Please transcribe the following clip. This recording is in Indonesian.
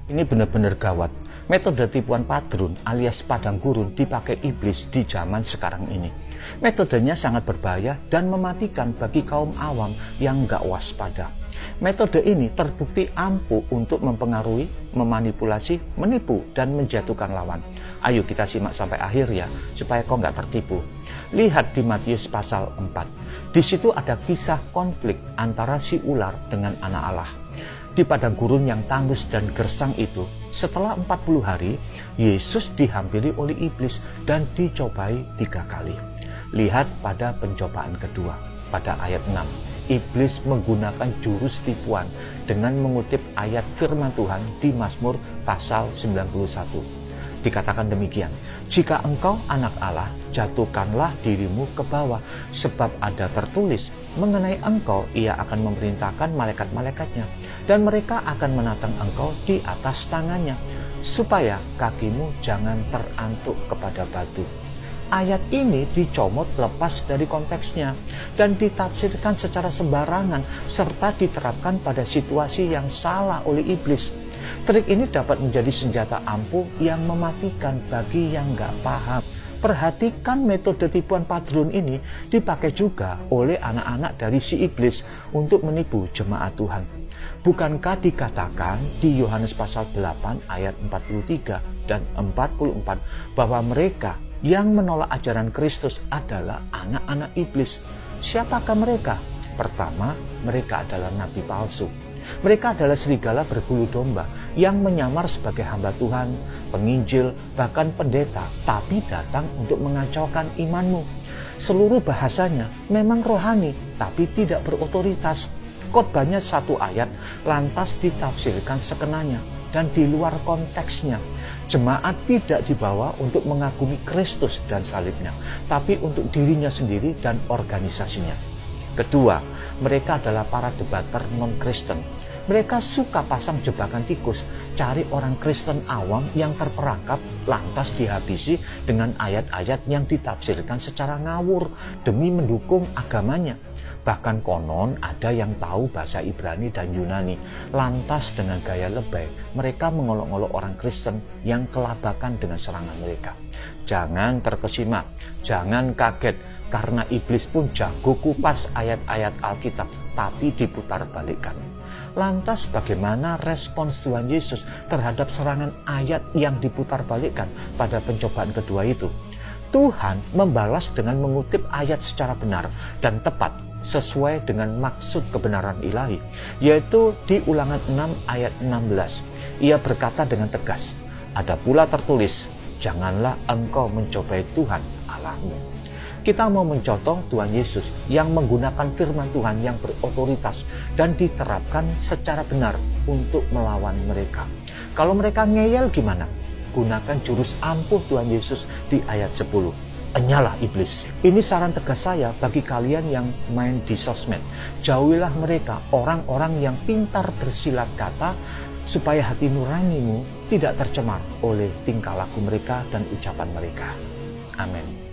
Ini benar-benar gawat. Metode tipuan padrun alias padang gurun dipakai iblis di zaman sekarang ini. Metodenya sangat berbahaya dan mematikan bagi kaum awam yang nggak waspada. Metode ini terbukti ampuh untuk mempengaruhi, memanipulasi, menipu, dan menjatuhkan lawan. Ayo kita simak sampai akhir ya, supaya kau nggak tertipu. Lihat di Matius pasal 4. Di situ ada kisah konflik antara si ular dengan anak Allah. Di padang gurun yang tandus dan gersang itu, setelah 40 hari, Yesus dihampiri oleh iblis dan dicobai 3 kali. Lihat pada pencobaan kedua, pada ayat 6. Iblis menggunakan jurus tipuan dengan mengutip ayat firman Tuhan di Mazmur pasal 91. Dikatakan demikian, jika engkau anak Allah, jatuhkanlah dirimu ke bawah, sebab ada tertulis, mengenai engkau ia akan memerintahkan malaikat-malaikatnya, dan mereka akan menatang engkau di atas tangannya, supaya kakimu jangan terantuk kepada batu. Ayat ini dicomot lepas dari konteksnya dan ditafsirkan secara sembarangan serta diterapkan pada situasi yang salah oleh iblis. Trik ini dapat menjadi senjata ampuh yang mematikan bagi yang nggak paham. Perhatikan metode tipuan padrun ini dipakai juga oleh anak-anak dari si iblis untuk menipu jemaat Tuhan. Bukankah dikatakan di Yohanes pasal 8 ayat 43 dan 44 bahwa mereka yang menolak ajaran Kristus adalah anak-anak iblis? Siapakah mereka? Pertama, mereka adalah nabi palsu. Mereka adalah serigala berbulu domba yang menyamar sebagai hamba Tuhan, penginjil, bahkan pendeta, tapi datang untuk mengacaukan imanmu. Seluruh bahasanya memang rohani, tapi tidak berotoritas. Khotbahnya 1 ayat, lantas ditafsirkan sekenanya dan di luar konteksnya. Jemaat tidak dibawa untuk mengagumi Kristus dan salibnya, tapi untuk dirinya sendiri dan organisasinya. Kedua, mereka adalah para debater non-Kristen. Mereka suka pasang jebakan tikus, cari orang Kristen awam yang terperangkap, lantas dihabisi dengan ayat-ayat yang ditafsirkan secara ngawur demi mendukung agamanya. Bahkan konon ada yang tahu bahasa Ibrani dan Yunani. Lantas dengan gaya lebay, mereka mengolok-olok orang Kristen yang kelabakan dengan serangan mereka. Jangan terkesima, jangan kaget, karena iblis pun jago kupas ayat-ayat Alkitab, tapi diputar balikkan. Lantas bagaimana respons Tuhan Yesus terhadap serangan ayat yang diputar balikkan pada pencobaan kedua itu? Tuhan membalas dengan mengutip ayat secara benar dan tepat sesuai dengan maksud kebenaran ilahi, yaitu di Ulangan 6 ayat 16. Ia berkata dengan tegas, ada pula tertulis, janganlah engkau mencobai Tuhan Allahmu. Kita mau mencontoh Tuhan Yesus yang menggunakan firman Tuhan yang berotoritas dan diterapkan secara benar untuk melawan mereka. Kalau mereka ngeyel gimana? Gunakan jurus ampuh Tuhan Yesus di ayat 10. Enyalah iblis. Ini saran tegas saya bagi kalian yang main di sosmed. Jauhilah mereka, orang-orang yang pintar bersilat kata, supaya hati nuranimu tidak tercemar oleh tingkah laku mereka dan ucapan mereka. Amin.